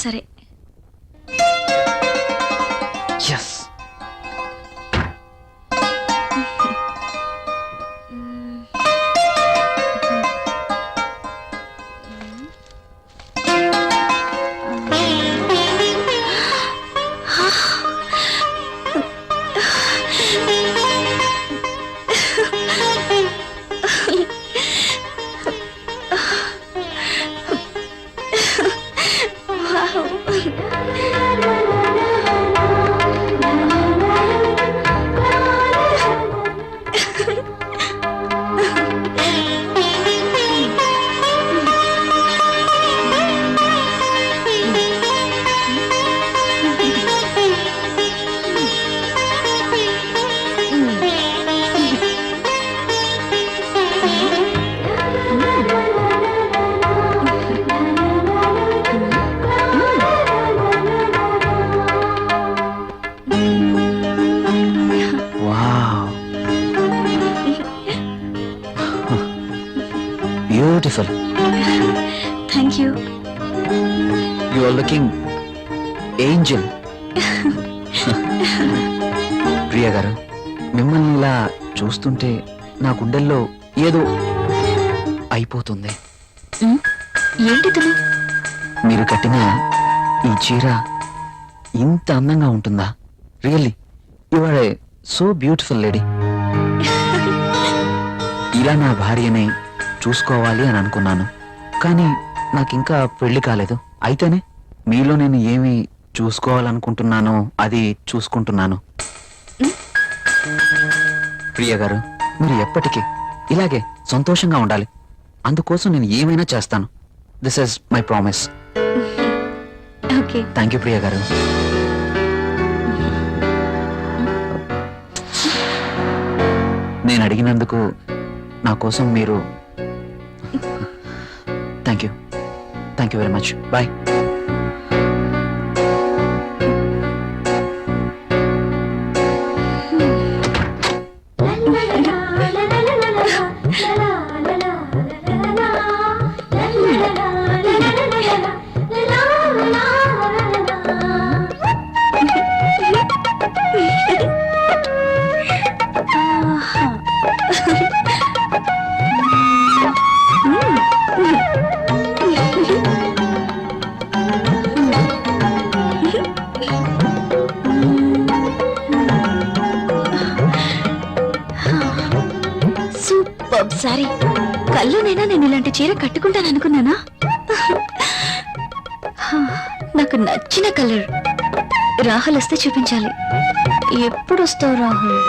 సరే. Yes. Beautiful. Thank you. You are looking angel. Priya గారు, మిమ్మల్ని ఇలా చూస్తుంటే నా గుండెల్లో ఏదో అయిపోతుంది. ఏంటి తను? మీరు కట్టిన ఈ చీర ఇంత అందంగా ఉంటుందా? Really you are a so beautiful lady. ఇలా నా భార్యని చూసుకోవాలి అని అనుకున్నాను, కానీ నాకింకా పెళ్లి కాలేదు. అయితేనే మీలో నేను ఏమి చూసుకోవాలనుకుంటున్నానో అది చూసుకుంటున్నాను. ప్రియ గారు, మీరు ఎప్పటికీ ఇలాగే సంతోషంగా ఉండాలి. అందుకోసం నేను ఏమైనా చేస్తాను. This is my promise. Okay. Thank you Priya గారు. నేను అడిగినందుకు నా కోసం మీరు thank you very much. Bye. Sorry, కల్లోనైనా నేను ఇలాంటి చీర కట్టుకుంటాను అనుకున్నానా? నాకు నచ్చిన కలర్. రాహుల్ వస్తే చూపించాలి. ఎప్పుడు వస్తావు రాహుల్?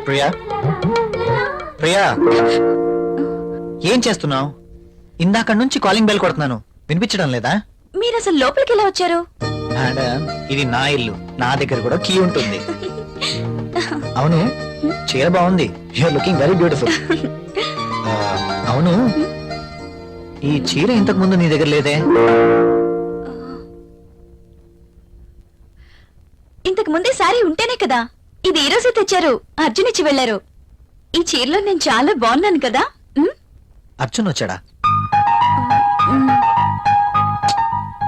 ప్రియా, ప్రియా, ఏం చేస్తున్నావు? ఇందాక నుంచి కాలింగ్ బెల్ కొడుతున్నాను, వినిపించడం లేదా? మీరు అసలు లోపలికి ఎలా వచ్చారు? మేడం, ఇది నా ఇల్లు, నా దగ్గర కూడా కీ ఉంటుంది. అవును, చీర బాగుంది. You are looking very beautiful. అవును, ఈ చీర ఇంతకు ముందు నీ దగ్గర లేదే? ఇంతకు ముందే సారీ ఉంటేనే కదా. ఇది ఈ రోజే తెచ్చారు, అర్జున్ ఇచ్చి వెళ్లారు. ఈ చీరలో నేను చాలా బాగున్నాను కదా. అర్జున్ వచ్చాడా?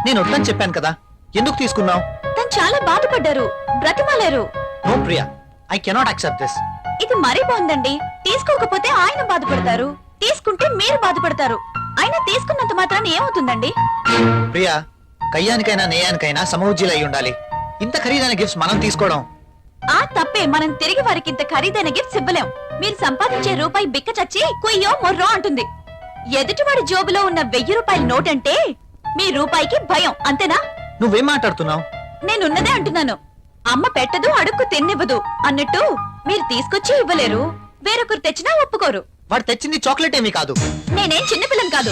నేను వద్దని చెప్పాను కదా, ఎందుకు తీసుకున్నావు? తను చాలా బాధపడ్డారు, బ్రతిమాలారు. No Priya, I cannot accept this. ఇది మరీ బాగుందండి. తీసుకోకపోతే ఆయన బాధపడతారు, తీసుకుంటే మీరు బాధపడతారు. అయినా తీసుకున్నంత మాత్రాన్ని ఏమవుతుందండి? ప్రియా, కయ్యానికైనా నేయానికైనా సమౌజ్జీలు అయి ఉండాలి. ఇంత ఖరీదైన గిఫ్ట్స్ మనం తీసుకోవడం ఆ తప్పే. మనం తిరిగి వారికి ఇంత ఖరీదైన గిఫ్ట్స్ ఇవ్వలేం. మీరు సంపాదించే రూపాయి బిక్క చచ్చి కుయ్యో మొర్రో అంటుంది. ఎదుటివాడి జోబులో ఉన్న 1000 రూపాయల నోట్ అంటే మీ రూపాయికి భయం, అంతేనా? నువ్వేం మాట్లాడుతున్నావు? నేనున్నదే అంటున్నాను. అమ్మ పెట్టదు, అడుక్కు తిన్నివ్వదు అన్నట్టు మీరు తీసుకొచ్చి ఇవ్వలేరు, వేరొకరు తెచ్చినా ఒప్పుకోరు. వాడు తెచ్చింది చాక్లెట్ ఏమీ కాదు. నేనేం చిన్నపిల్లని కాదు.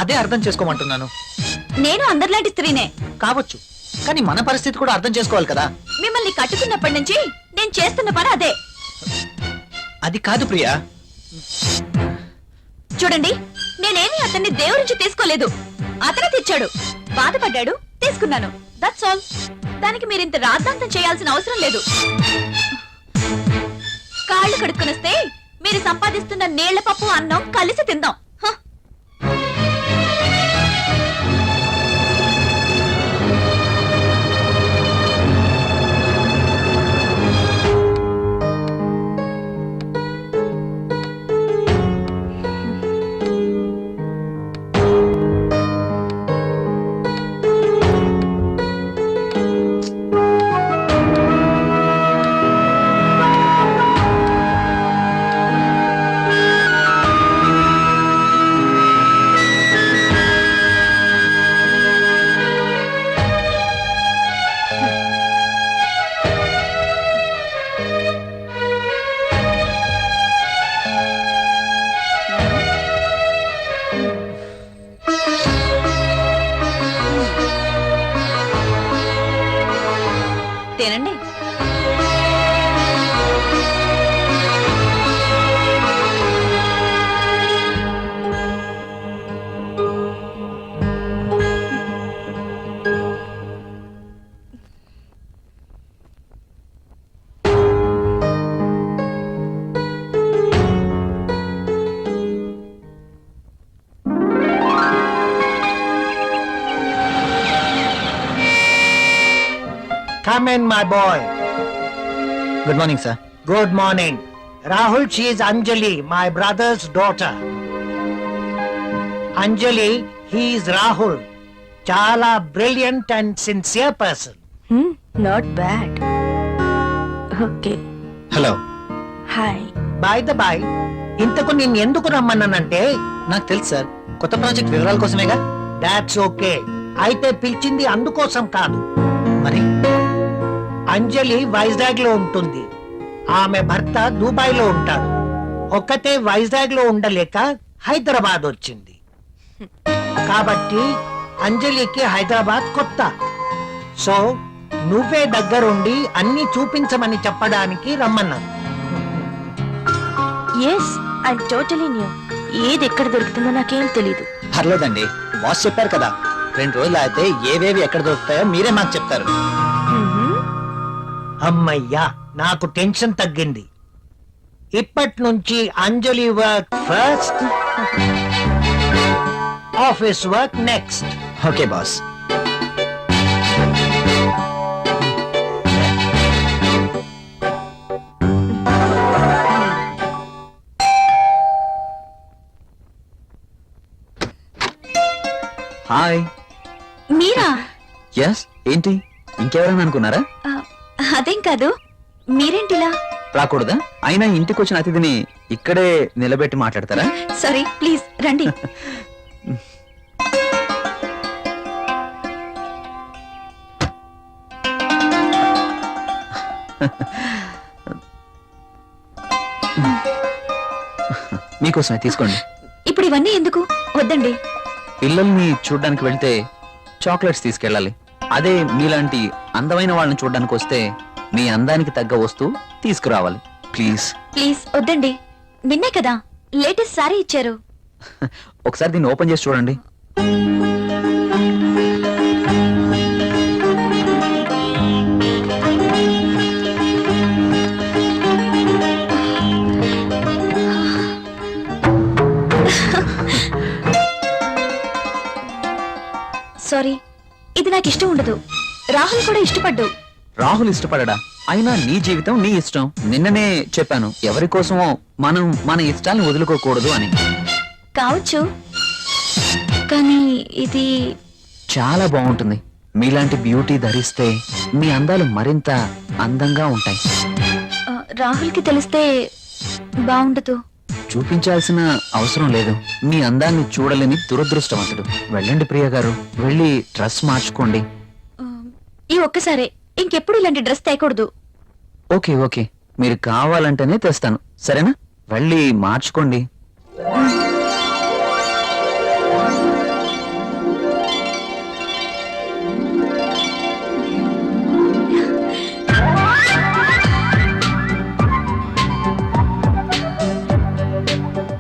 అదే అర్థం చేసుకోమంటున్నాను. నేను అందరిలాంటి స్త్రీనే కావచ్చు, కానీ మన పరిస్థితి కూడా అర్థం చేసుకోవాలి కదా. మిమ్మల్ని కట్టుకున్నప్పటి నుంచి నేను చేస్తున్న పని అదే. అది కాదు ప్రియా. చూడండి, నేనేమి అతన్ని దేవురించి తీసుకోలేదు. అతనే తెచ్చాడు, బాధపడ్డాడు, తీసుకున్నాను. That's all. దానికి మీరింత రాద్ధాంతం చేయాల్సిన అవసరం లేదు. కాళ్ళు కడుక్కునొస్తే మీరు సంపాదిస్తున్న నీళ్ల పప్పు అన్నం కలిసి తిందాం. హ. తినండి. Come in, my boy. Good morning sir. Good morning. Rahul, she is Anjali, my brother's daughter. Anjali, he is Rahul. Chala brilliant and sincere person. Not bad. Okay, hello. Hi. By the by, ఇంతకు నేను ఎందుకు రమ్మన్నానంటే, నాకు తెలుసు sir, కొత్త project వివరాల కోసమేగా. that's okay. అయితే పిలిచింది అందుకోసం కాదు. మరి అంజలి వైజాగ్ లో ఉంటుంది, ఆమె భర్త దుబాయ్ లో ఉంటాడు. ఒక్కతే వైజాగ్ లో ఉండలేక హైదరాబాద్ వచ్చింది. కాబట్టి అంజలికి హైదరాబాద్ కొత్త. సో నువ్వే దగ్గరుండి అన్ని చూపించమని చెప్పడానికి రమ్మన్నాను. Yes, I totally new. ఏది ఎక్కడ దొరుకుతుందో నాకేం తెలీదు. పర్లేదండి, బాస్ చెప్పారు కదా, 2 రోజులు అయితే ఏవేవి ఎక్కడ దొరుకుతాయో మీరే మాకు చెప్తారు. అమ్మయ్యా, నాకు టెన్షన్ తగ్గింది. ఇప్పటి నుంచి Anjali work first, office work next. Okay boss. Hi. మీరా? ఎస్, ఏంటి ఇంకెవరైనా అనుకున్నారా? ఆ, అదేం కాదు. మీరేంటిలా? రాకూడదా? అయినా ఇంటికి వచ్చిన అతిథిని ఇక్కడే నిలబెట్టి మాట్లాడతారా? సారీ, ప్లీజ్ రండి. మీకోసమే తీసుకోండి. ఇప్పుడు ఇవన్నీ ఎందుకు? వద్దండి. పిల్లల్ని చూడ్డానికి వెళ్తే చాక్లెట్స్ తీసుకెళ్ళాలి. అదే మీలాంటి అందమైన వాళ్ళని చూడ్డానికి వస్తే మీ అందానికి తగ్గ వస్తువు తీసుకురావాలి. ప్లీజ్ ప్లీజ్ వద్దండి. నిన్నే కదా లేటెస్ట్ సారీ ఇచ్చారు. ఒకసారి దీన్ని ఓపెన్ చేసి చూడండి. సారీ, ఇది నాకు ఇష్టం ఉండదు. రాహుల్ కూడా ఇష్టపడ్డు. రాహుల్ ఇష్టపడడా? అయినా నీ జీవితం నీ ఇష్టం. నిన్ననే చెప్పాను, ఎవరి కోసమో మనం మన ఇష్టాలను వదులుకోకూడదు అని. కావచ్చు, కానీ ఇది చాలా బాగుంటుంది. మీలాంటి బ్యూటీ ధరిస్తే మీ అందాలు మరింత అందంగా ఉంటాయి. రాహుల్కి తెలిస్తే బాగుండదు. చూపించాల్సిన అవసరం లేదు. మీ అందాన్ని చూడలేని దురదృష్టవంతుడు. వెళ్ళండి ప్రియ గారు, వెళ్ళి డ్రెస్ మార్చుకోండి. ఈ ఒక్కసారే, ఇంకెప్పుడు ఇలాంటి డ్రెస్ తేకూడదు. ఓకే ఓకే, మీరు కావాలంటేనే తెస్తాను. సరేనా? వెళ్ళి మార్చుకోండి.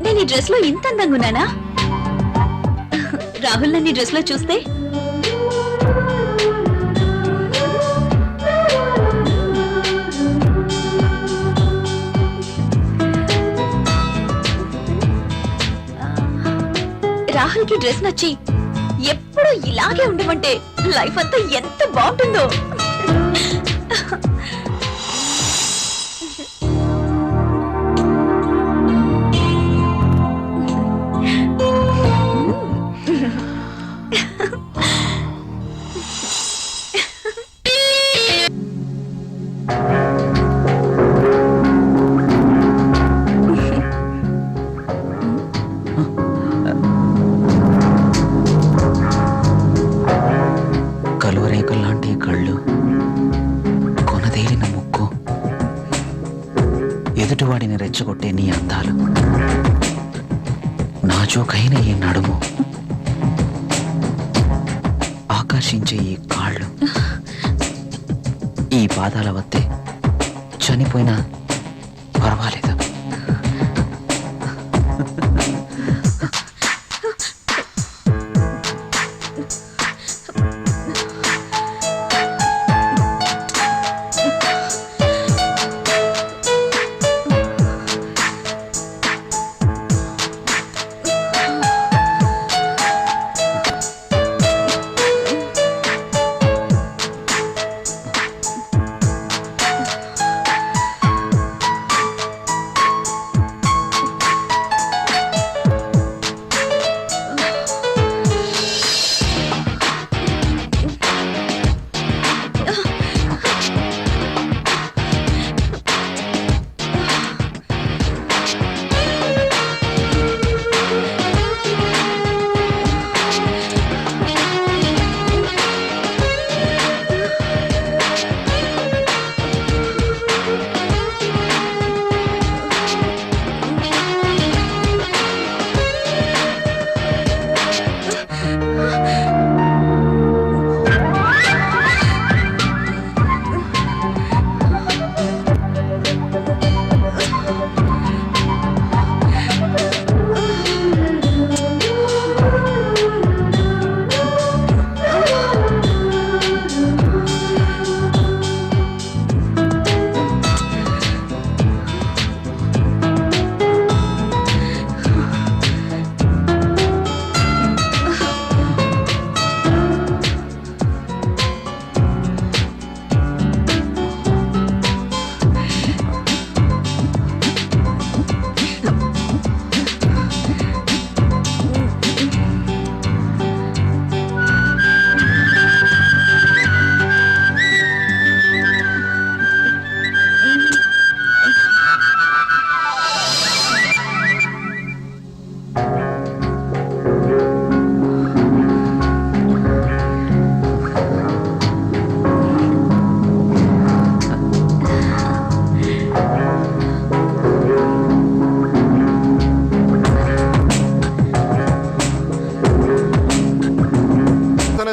నేను ఈ డ్రెస్ లో ఇంత అందంగా ఉన్నానా? రాహుల్ నన్ను ఈ డ్రెస్ లో చూస్తే రాహుల్ కి డ్రెస్ నచ్చి ఎప్పుడు ఇలాగే ఉండమంటే లైఫ్ అంతా ఎంత బాగుంటుందో. కలువరేకల్లాంటి కళ్ళు, కొనదేలిన ముక్కు, ఎదుటివాడిని రెచ్చగొట్టే నీ అందాలు, నాజూకైన ఈ నడుము, ఆకర్షించే ఈ కాళ్ళు, ఈ పాదాల వద్దే చనిపోయినా పర్వాలేదు.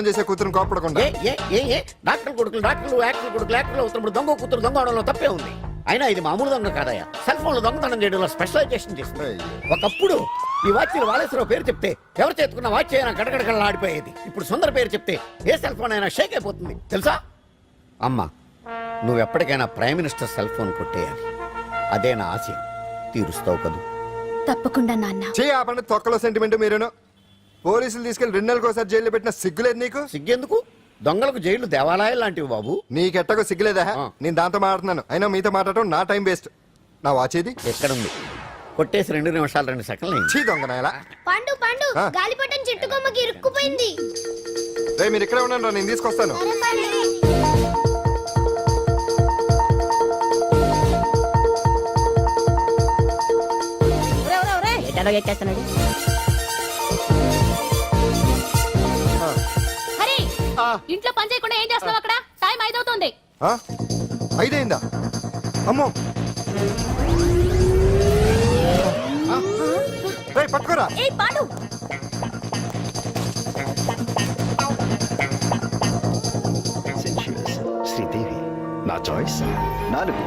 చేసే కూతురు కోపడకుండా డాక్టర్ కొడుకులు యాక్టర్ కొడుకులు యాక్టర్లు అవుతున్నప్పుడు దొంగ కూతురు దొంగ అవడంలో తప్పే ఉంది. అయినా ఇది మామూలు దొంగ కాదయ్యా, సెల్ ఫోన్ లో దొంగతనం చేయడంలో స్పెషలైజేషన్ చేస్తుంది. ఒకప్పుడు ఈ వాచీలు వాలేశ్వరరావు పేరు చెప్తే ఎవరు చేతుకున్న వాచ్ అయినా గడగడగడలా ఆడిపోయేది. ఇప్పుడు సుందర పేరు చెప్తే ఏ సెల్ ఫోన్ అయినా షేక్ అయిపోతుంది తెలుసా? అమ్మా, నువ్వు ఎప్పటికైనా ప్రైమ్ మినిస్టర్ సెల్ ఫోన్ కొట్టేయాలి. అదే నా ఆశయం. తీరుస్తావు కదూ? తప్పకుండా నాన్న. చేయి ఆ పండుగ తొక్కలో సెంటిమెంట్ మీరేను. పోలీసులు తీసుకెళ్లి 2 నెలలకోసారి జైల్లో పెట్టిన సిగ్గులేదు నీకు? సిగ్గెందుకు? దొంగలకు జైలు దేవాలయాలు లాంటివి బాబు. నీకెట్టకు సిగ్గులేదా? నేను దాంతో మాట్లాడుతున్నాను, అయినా మీతో మాట్లాడటం నా టైం వేస్ట్. నా వాచేది ఎక్కడుంది? కొట్టేసి 2 నిమిషాలు 2 సెకండ్లు చీ దొంగనాయలా. పండు పండు గాలిపటం చెట్టు కొమ్మకి ఇరుక్కుపోయింది. రే మీరు ఇక్కడే ఉండండి, నేను తీసుకొస్తాను. ఇంట్లో పని చేయకుండా ఏం చేస్తున్నావు అక్కడ? టైం 5 అవుతుంది. 5 అయిందా? అమ్మో, పట్టుకోరా. శ్రీదేవి నా చాయిస్ 4.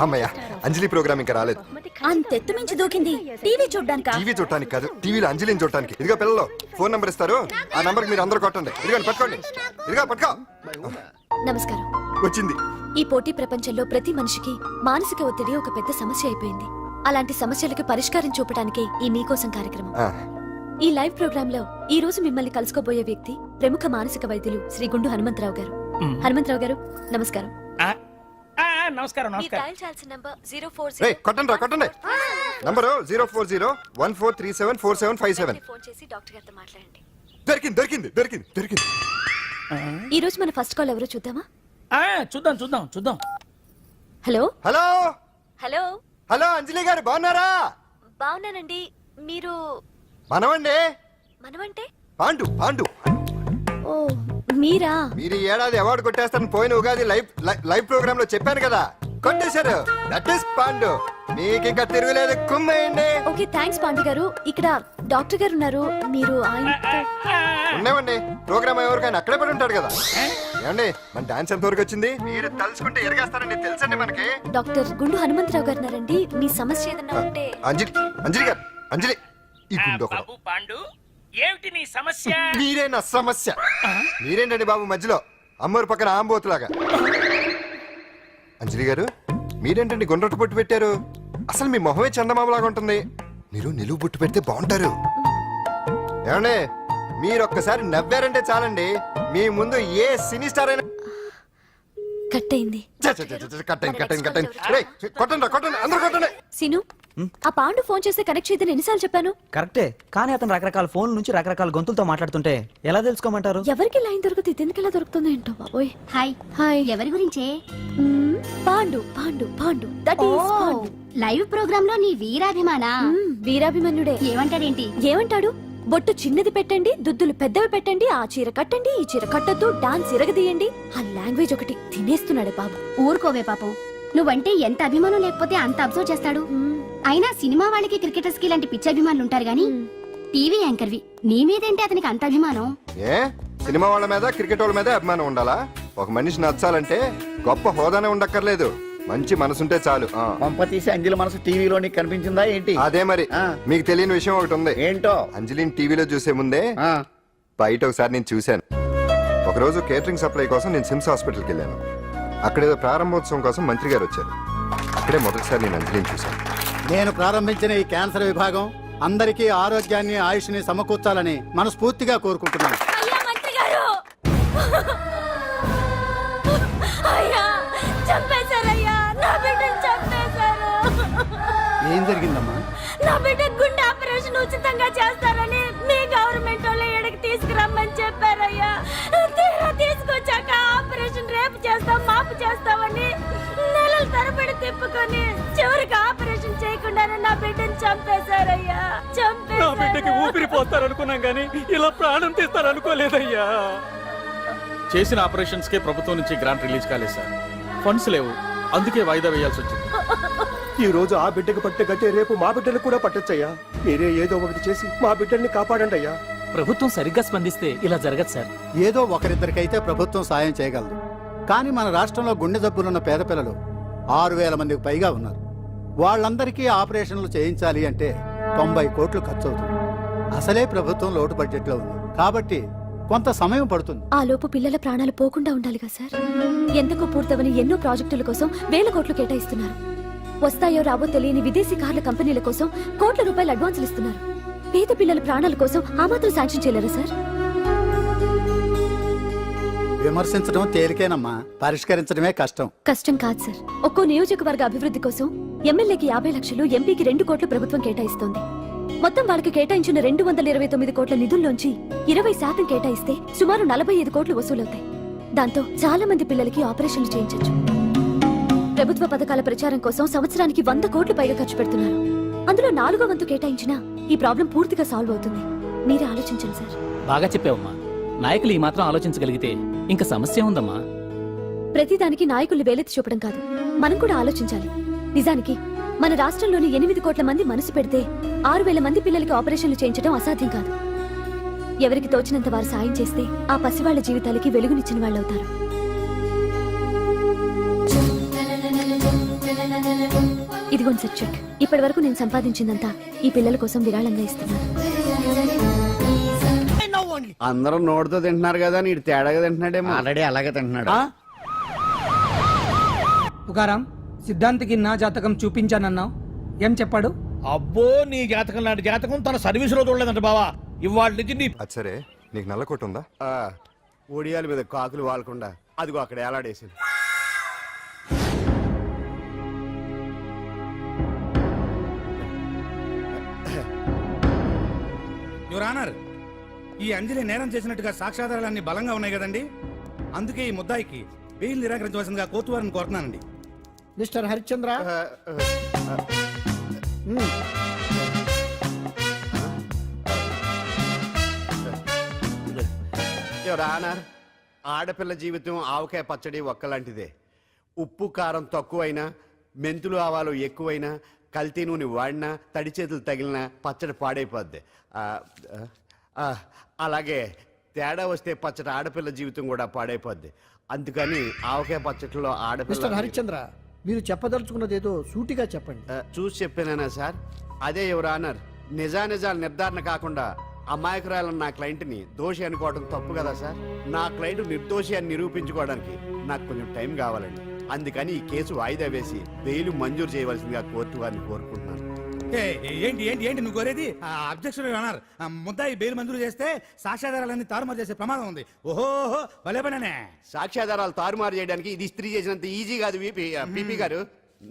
అమ్మయ్య, అంజలి ప్రోగ్రామ్ ఇంకా రాలేదు. అంతెత్తు మించి దూకింది టీవీ చూడ్డానికా? టీవీ చూడటానికి కాదు, టీవీలో అంజలిని చూడటానికి. ఇదిగో పిల్లలు ఫోన్ నంబర్ ఇస్తారు, ఆ నంబర్ మీరు అందరూ కొట్టండి. ఇదిగోండి పట్టుకోండి. ఇదిగో పట్టుకో. నమస్కారం. వచ్చింది. ఈ పోటీ ప్రపంచంలో ప్రతి మనిషికి మానసిక ఒత్తిడి ఒక పెద్ద సమస్య అయిపోయింది. అలాంటి సమస్యలకు పరిష్కారం చూపడానికే ఈ మీకోసం కార్యక్రమం. ఈ లైవ్ ప్రోగ్రామ్ లో ఈ రోజు మిమ్మల్ని కలుసుకోబోయే వ్యక్తి ప్రముఖ మానసిక వైద్యులు శ్రీ గుండు హనుమంతరావు గారు. హనుమంతరావు గారు నమస్కారం. నమస్కారం మీరు డయల్ చేయాల్సిన నంబర్ 040 రేయ్ కొట్టండి రా కొట్టండి నంబరు 04014374757 ఫోన్ చేసి డాక్టర్ గారితో మాట్లాడండి. దొరికింది దొరికింది దొరికింది దొరికింది ఈ రోజు మన ఫస్ట్ కాల్ ఎవరో చూద్దామా? చూద్దాం. హలో హలో హలో హలో అంజలి గారు బాగున్నారా? బాగున్నానండి. మీరు మనమండి మనమంటే? పాండు పాండు ఓ మీరా? మీరు ఈ ఏడాది అవార్డు కొట్టేస్తారని పోయిన ఉగాది లైవ్ ప్రోగ్రామ్ లో చెప్పాను కదా, కొట్టేశారు. That is Pandu. మీకు ఇంకా తిరుగులేదు, కుమ్మేయండి. ఓకే థ్యాంక్స్ పాండు గారు. ఇక్కడ డాక్టర్ గారు ఉన్నారు, మీరు ఆయనతో ఉండేవండి. ప్రోగ్రామ్ ఎవరికైనా అక్కడే పడి ఉంటాడు కదా. ఏమండి మన డాన్స్ ఎంత వరకు వచ్చింది? మీరు తలుచుకుంటే ఎరగేస్తారండి, తెలుసండి మనకి. డాక్టర్ గుండు హనుమంతరావు గారు ఉన్నారండి. మీ సమస్య ఏదన్నా ఉంటే. అంజలి అంజలి గారు అంజలి ఈ గుండు ఒకడు. బాబు పాండు, ఏమిటి నీ సమస్య? మీరే నా సమస్య. మీరేంటండి బాబు మధ్యలో అమ్మోరు పక్కన ఆంబోతులాగా? అంజలి గారు మీరేంటండి గుండ్రటి బొట్టు పెట్టారు? అసలు మీ మొహమే చందమామలాగా ఉంటుంది. మీరు నిలువు బొట్టు పెడితే బాగుంటారు. ఏమండి మీరు ఒక్కసారి నవ్వారంటే చాలండి, మీ ముందు ఏ సినీ స్టార్ అయినా కట్ అయింది. కొట్టండి కొట్టండి అందరూ కొట్టండి. సిను ఆ పాండు ఫోన్ చేస్తే కనెక్ట్ చేయదని ఎన్నిసార్లు చెప్పాను? కరెక్టే, కానీ అతను రకరకాల ఫోన్ నుంచి రకరకాల గొంతులతో మాట్లాడుతుంటే ఎలా తెలుసుకోమంటారు? ఎవరికి లైన్ దొరుకుతుంది, ఇతనికి ఎలా దొరుకుతుందో ఏంటో బాబోయ్. Hi hi. ఎవరి గురించే? Pandu Pandu Pandu that is Pandu. Live program లో నీ వీరాభిమానా? వీరాభిమన్యుడే. ఏమంటాడేంటి? ఏమంటాడు? బొట్టు చిన్నది పెట్టండి, దుద్దులు పెద్దవి పెట్టండి, ఆ చీర కట్టండి, ఈ చీర కట్టద్దు, డాన్స్ ఇరగదీయండి. ఆ లాంగ్వేజ్ ఒకటి తినేస్తున్నాడే బాబు. ఊరుకోవే పాపం, నువ్వంటే ఎంత అభిమానం లేకపోతే అంత అబ్జర్వ్ చేస్తాడు. అయినా సినిమా వాళ్ళకి క్రికెటర్స్ కి ఇలాంటి పిచ్చి అభిమానులు ఉంటారు గానీ టీవీ యాంకర్ వి నీ మీదేంటి అతనికి అంత అభిమానం? ఏ సినిమా వాళ్ళ మీద క్రికెట్ వాళ్ళ మీద అభిమానం ఉండాలా? ఒక మనిషి నచ్చాలంటే గొప్ప హోదానే ఉండక్కర్లేదు, మంచి మనసుంటే చాలు. పంప తీసి అంజలి మనసు టీవీలో నీకు కనిపించిందా ఏంటి? అదే మరి. మీకు తెలియని విషయం ఒకటి ఉంది. ఏంటో? అంజలిని టీవీలో చూసే ముందే బయట ఒకసారి నేను చూశాను. ఒకరోజు కేటరింగ్ సప్లై కోసం నేను సిమ్స్ హాస్పిటల్కి వెళ్ళాను. అక్కడేదో ప్రారంభోత్సవం కోసం మంత్రి గారు వచ్చారు. అక్కడే మొదటిసారి నేను అంజలిని చూశాను. నేను ప్రారంభించిన ఈ క్యాన్సర్ విభాగం అందరికీ ఆరోగ్యాన్ని ఆయుష్ని సమకూర్చాలని మనస్ఫూర్తిగా కోరుకుంటున్నాను. అయ్యా మంత్రి గారు, అయ్యా చంపేశారయ్యా, నా బిడ్డను చంపేశారు. ఏం జరిగిందమ్మా? నా బిడ్డ గుండె ఆపరేషన్ ఉచితంగా చేస్తారని మీ గవర్నమెంట్ వాళ్ళు ఇక్కడికి తీసుకురమ్మని చెప్పారయ్యా. తీరా తీసుకొచ్చాక ఆపరేషన్ రేపు చేస్తాం మాపు చేస్తామని నెలల తరబడి తిప్పుకొని చివరికి ఆపరేషన్ చేయకుండానే నా బిడ్డను చంపేశారయ్యా. బిడ్డకి ఊపిరి పోస్తారనుకున్నాం గానీ ఇలా ప్రాణం తీస్తారనుకోలేదయ్యా. చేసిన ఆపరేషన్స్ కే ప్రభుత్వం నుంచి గ్రాంట్ రిలీజ్ కాలేదు సార్. ఫండ్స్ లేవు, అందుకే వాయిదా వేయాల్సి వచ్చింది. ఈ రోజు ఆ బిడ్డకు పట్టే గట్టే రేపు మా బిడ్డలు కూడా పట్టొచ్చయ్యా. మీరే ఏదో ఒకటి చేసి మా బిడ్డల్ని కాపాడండి అయ్యా. ప్రభుత్వం సరిగ్గా స్పందిస్తే ఇలా జరగదు సార్. ఏదో ఒకరిద్దరికైతే ప్రభుత్వం సాయం చేయగలదు, కానీ మన రాష్ట్రంలో గుండె జబ్బులున్న పేద పిల్లలు 6,000 మందికి పైగా ఉన్నారు. వాళ్ళందరికీ ఆపరేషన్లు చేయించాలి అంటే 90 కోట్లు ఖర్చు అవుతుంది. అసలే ప్రభుత్వం లోటు బడ్జెట్లో ఉంది కాబట్టి కొంత సమయం పడుతుంది. ఆ లోపు పిల్లల ప్రాణాలు పోకుండా ఉండాలిగా సార్. ఎంతకు పూర్తవని ఎన్నో ప్రాజెక్టుల కోసం వేల కోట్లు కేటాయిస్తున్నారు. వస్తాయో రాబో తెలియని విదేశీ కార్ల కంపెనీల కోసం కోట్ల రూపాయలు అడ్వాన్సులు ఇస్తున్నారు. పేద పిల్లల ప్రాణాల కోసం ఆ మాత్రం శాంక్షన్ చేయలేరా సార్? విమర్శించడం తేలికేనమ్మా, పరిష్కరించడమే కష్టం. కష్టం కాదు సార్. ఒక్కో నియోజకవర్గ అభివృద్ధి కోసం ఎమ్మెల్యేకి 50 లక్షలు, ఎంపీకి 2 కోట్లు ప్రభుత్వం కేటాయిస్తోంది. మొత్తం వాళ్ళకి కేటాయించిన 229 కోట్ల నిధుల్లోంచి 20% కేటాయిస్తే సుమారు 45 కోట్లు వసూలవుతాయి. దాంతో చాలా మంది పిల్లలకి ఆపరేషన్లు చేయించొచ్చు. ప్రభుత్వ పథకాల ప్రచారం కోసం సంవత్సరానికి 100 కోట్లు పైగా ఖర్చు పెడుతున్నారు. అందులో 4వ వంతు కేటాయించినా ఈ ప్రాబ్లం పూర్తిగా సాల్వ్ అవుతుంది. మీరే ఆలోచించండి సార్. బాగా చెప్పావమ్మా. నాయకులు ఈ మాత్రం ఆలోచించగలిగితే ఇంకా సమస్య ఉందమ్మా. ప్రతిదానికి నాయకుల్ని వేలెత్తి చూపడం కాదు, మనం కూడా ఆలోచించాలి. నిజానికి మన రాష్ట్రంలోని 8 కోట్ల మంది మనసు పెడితే 6,000 మంది పిల్లలకి ఆపరేషన్లు చేయించడం అసాధ్యం కాదు. ఎవరికి తోచినంత వారు సాయం చేస్తే ఆ పసివాళ్ల జీవితాలకి వెలుగునిచ్చిన వాళ్ళవుతారు. ఇదిగోండి సార్ చెక్. ఇప్పటి వరకు నేను సంపాదించిందంతా ఈ పిల్లల కోసం విరాళంగా ఇస్తున్నాను. అందరూ నోటితో తింటున్నారు కదా, నీడు తేడాగా తింటున్నాడేమో. ఆల్రెడీ అలాగే తింటున్నాడు. తుకారాం, సిద్ధాంతికి నా జాతకం చూపించానన్నావు, ఏం చెప్పాడు? అబ్బో, నీ జాతకం లాంటి జాతకం తన సర్వీస్ లో చూడలేదంట బావా. ఇవాళ నుంచి నీ అది సరే, నీకు నల్ల కొట్టు ఉందా? ఒడియాల మీద కాకులు వాలకుండా అదిగో అక్కడ ఏలాడేసింది. యువర్ ఆనర్, ఈ అంజలి నేరం చేసినట్టుగా సాక్ష్యాధారాలన్నీ బలంగా ఉన్నాయి కదండి. అందుకే ఈ ముద్దాయికి బెయిల్ నిరాకరించవలసిందిగా కోర్టు వారిని కోరుతున్నానండి. మిస్టర్ హరిశ్చంద్ర, యువర్ ఆనర్, ఆడపిల్ల జీవితం ఆవకాయ పచ్చడి ఒక్కలాంటిదే. ఉప్పు కారం తక్కువైనా, మెంతులు ఆవాలు ఎక్కువైనా, కల్తీ నూనె వాడినా, తడి చేతులు తగిలినా పచ్చడి పాడైపోద్ది. అలాగే తేడా వస్తే పచ్చడి ఆడపిల్ల జీవితం కూడా పాడైపోద్ది. అందుకని ఆవకాయ పచ్చడిలో మిస్టర్ ఆడపిల్ల హరిశ్చంద్ర, మీరు చెప్పదలుచుకున్నది ఏదో సూటిగా చెప్పండి. చూసి చెప్పానా సార్? అదే యువర్ ఆనర్, నిజానిజాలు నిర్ధారణ కాకుండా అమాయకురాలను నా క్లయింట్ని దోషి అనుకోవడం తప్పు కదా సార్? నా క్లయింట్ నిర్దోషి అని నిరూపించుకోవడానికి నాకు కొంచెం టైం కావాలండి. అందుకని ఈ కేసు వాయిదా వేసి బెయిల్ మంజూరు చేయవలసిందిగా కోర్టు వారిని కోరుకుంటున్నాను. ఏంటి ఏంటి ఏంటి నువ్వు కోరేది? అబ్జెక్షన్ యువర్ ఆనర్, ముద్దాయి బెయిల్ మంజూరు చేస్తే సాక్ష్యాధారాలన్నీ తారుమారు చేసే ప్రమాదం ఉంది. ఓహో భలే పనేనే. సాక్ష్యాధారాలు తారుమారు చేయడానికి ఇది ఇస్త్రీ చేసినంత ఈజీ కాదు పీపీ గారు.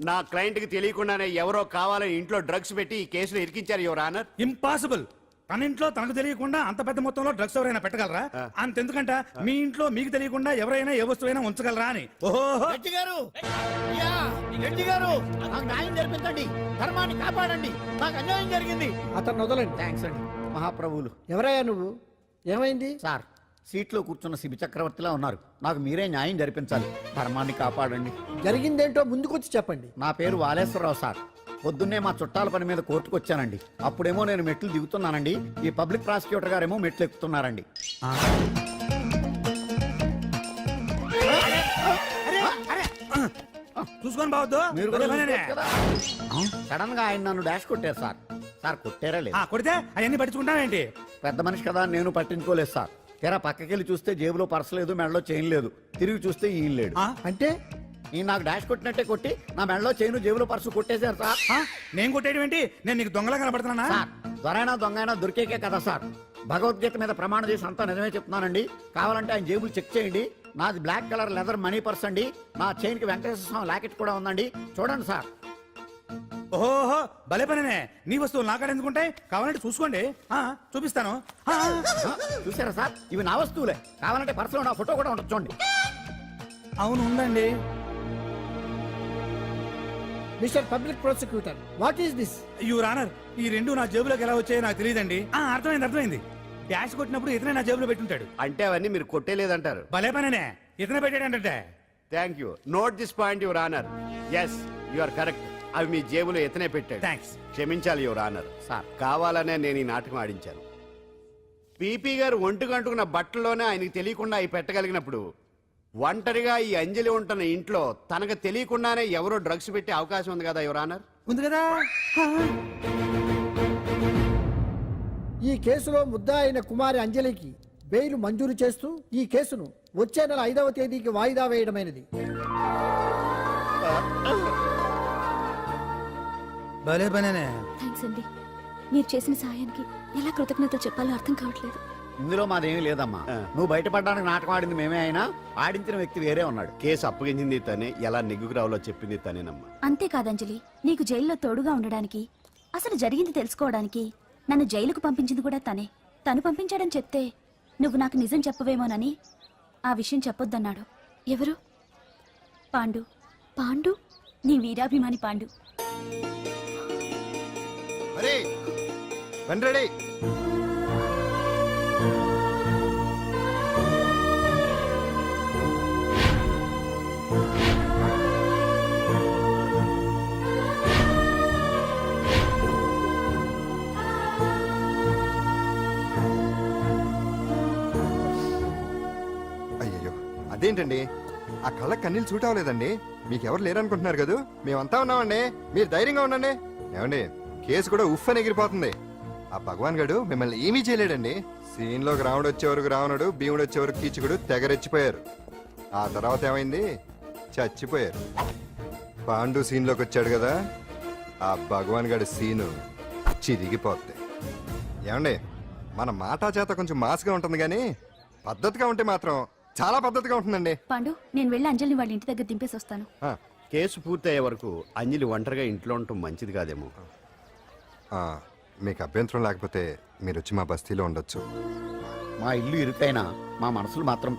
నా క్లయింట్ కి తెలియకుండానే ఎవరో కావాలని ఇంట్లో డ్రగ్స్ పెట్టి ఈ కేసులో ఇరికించారు యువర్ ఆనర్. ఇంపాసిబుల్. తన ఇంట్లో తనకు తెలియకుండా అంత పెద్ద మొత్తంలో డ్రగ్స్ ఎవరైనా పెట్టగలరా? అంతెందుకంట మీ ఇంట్లో మీకు తెలియకుండా ఎవరైనా ఏ వస్తువైనా ఉంచగలరా అని. ఓహో గట్టి గారు, అయ్యా, గట్టి గారు, నాకు న్యాయం జరిపించండి, ధర్మాన్ని కాపాడండి, నాకు అన్యాయం జరిగింది. అతను వదలండి. థ్యాంక్స్ అండి మహాప్రభువులు. ఎవరయ్యా నువ్వు? ఏమైంది? సార్, సీట్లో కూర్చున్న శిబి చక్రవర్తిలా ఉన్నారు. నాకు మీరే న్యాయం జరిపించాలి, ధర్మాన్ని కాపాడండి. జరిగిందేంటో ముందుకొచ్చి చెప్పండి. నా పేరు వాలేశ్వరరావు సార్. పొద్దున్నే మా చుట్టాల పని మీద కోర్టుకు వచ్చానండి. అప్పుడేమో నేను మెట్లు దిగుతున్నానండి, ఈ పబ్లిక్ ప్రాసిక్యూటర్ గారేమో మెట్లు ఎక్కుతున్నారండి. చూసుకొని బావద్దు. మీరు కూడా సడన్ గా ఆయన నన్ను డాష్ కొట్టారు సార్. సార్ కొట్టారా లేదు? కొడితే అవన్నీ పట్టించుకుంటావేంటి? పెద్ద మనిషి కదా అని నేను పట్టించుకోలేదు సార్. తెర పక్కకెళ్ళి చూస్తే జేబులో పర్స్ లేదు, మెడలో చైన్ లేదు. తిరిగి చూస్తే ఈయన లేడు. అంటే ఈ నాకు డాష్ కొట్టినట్టే కొట్టి నా మెడలో చైను జేబులో పర్సు కొట్టేశారు సార్. నేను కొట్టేయడం ఏంటి? నేను నీకు దొంగలా కనబడుతున్నా? సార్, దొరైనా దొంగైనా దొరికేకే కదా సార్. భగవద్గీత మీద ప్రమాణం చేసి అంతా నిజమే చెప్తున్నానండి. కావాలంటే ఆయన జేబులు చెక్ చేయండి. నాది black colour leather money purse అండి. నా చైన్ కి వెంకటేశ్వర స్వామి లాకెట్ కూడా ఉందండి. చూడండి సార్. ఓహో భలే పనేనే. నీ వస్తువులు నాకాడ ఎందుకుంటాయి? కావాలంటే చూసుకోండి, చూపిస్తాను. చూసారా సార్, ఇవి నా వస్తువులే. కావాలంటే పర్సులో నా ఫోటో కూడా ఉండదు, చూడండి. అవును ఉందండి. Mister public prosecutor, what is this? Your honour, ఈ రెండు నా జేబులోకి ఎలా వచ్చాయో నాకు తెలియదండి. అర్థమైంది. డాష్ కొట్టినప్పుడు ఇతనే నా జేబులో పెట్టుంటాడు. అంటే అవన్నీ మీరు కొట్టేలేదంటారు? భలే పనేనే, ఇతనే పెట్టాడంటే. Thank you. Note this point your honour. Yes, you are correct. అవి మీ జేబులో ఎత్తనే పెట్టాడు. థ్యాంక్స్. క్షమించాలి యువర్ ఆనర్. సార్, కావాలనే నేను ఈ నాటకం ఆడించాను. పీపీ గారు ఒంటికి అంటుకున్న బట్టల్లోనే ఆయనకి తెలియకుండా అవి పెట్టగలిగినప్పుడు, ఒంటరిగా ఈ అంజలి ఉంటున్న ఇంట్లో తనకు తెలియకుండానే ఎవరో డ్రగ్స్ పెట్టే అవకాశం ఉంది కదా యువర్ ఆనర్. ఉంది కదా. ఈ కేసులో ముద్దా అయిన కుమారి అంజలికి బెయిల్ మంజూరు చేస్తూ ఈ కేసును వచ్చే నెల 5వ తేదీకి వాయిదా వేయడమైనది. భలే పనేనే. థ్యాంక్స్ అండి. మీరు చేసిన సహాయానికి ఎలా కృతజ్ఞతలు చెప్పాలో అర్థం కావట్లేదు. ఇందులో మాదేమీ లేదమ్మా. నువ్వు బయటపడడానికి నాటకం ఆడింది మేమే అయినా ఆడించిన వ్యక్తి వేరే ఉన్నాడు. కేసు అప్పగించింది తనే, ఎలా నెగ్గుకు రావాలో చెప్పింది తనేనమ్మా. అంతేకాదంజలి, నీకు జైల్లో తోడుగా ఉండడానికి, అసలు జరిగింది తెలుసుకోవడానికి నన్ను జైలుకు పంపించింది కూడా తనే. తను పంపించాడని చెప్తే నువ్వు నాకు నిజం చెప్పవేమోనని ఆ విషయం చెప్పొద్దన్నాడు. ఎవరు? పాండు. పాండు, నీ వీరాభిమాని పాండు. అరే రండి. అయ్యయ్యో, అదేంటండి, ఆ కళ్ళ కన్నీళ్ళు సూట్ అవ్వలేదండి. మీకెవరు లేరనుకుంటున్నారు కదా, మేమంతా ఉన్నామండి. మీరు ధైర్యంగా ఉండండి. ఏమండి, కేసు కూడా ఉఫ్ అని ఎగిరిపోతుంది. ఆ భగవాన్ గడు మిమ్మల్ని ఏమీ చేయలేడండి. సీన్ లోకి రావణుడు వచ్చే వరకు రావణుడు, భీముడు వచ్చే వరకు కీచుకుడు తెగరెచ్చిపోయారు. ఆ తర్వాత ఏమైంది? చచ్చిపోయారు. పాండు సీన్ లోకి వచ్చాడు కదా, ఆ భగవాన్ గడి సీను చిరిగిపోద్ది. ఏమండి, మన మాట చేత కొంచెం మాస్గా ఉంటుంది కానీ పద్ధతిగా ఉంటే మాత్రం చాలా పద్ధతిగా ఉంటుందండి. పాండు నేను వెళ్ళి అంజలిని వాళ్ళ ఇంటి దగ్గర దింపేసి వస్తాను. ఆ, కేసు పూర్తయ్యే వరకు అంజలి ఒంటరిగా ఇంట్లో ఉండటం మంచిది కాదేమో. ఆ, మీకు అభ్యంతరం లేకపోతే మీరు వచ్చి మా బస్తీలో ఉండొచ్చు. మా ఇల్లు ఇరుకైనా మా మనసులు మాత్రం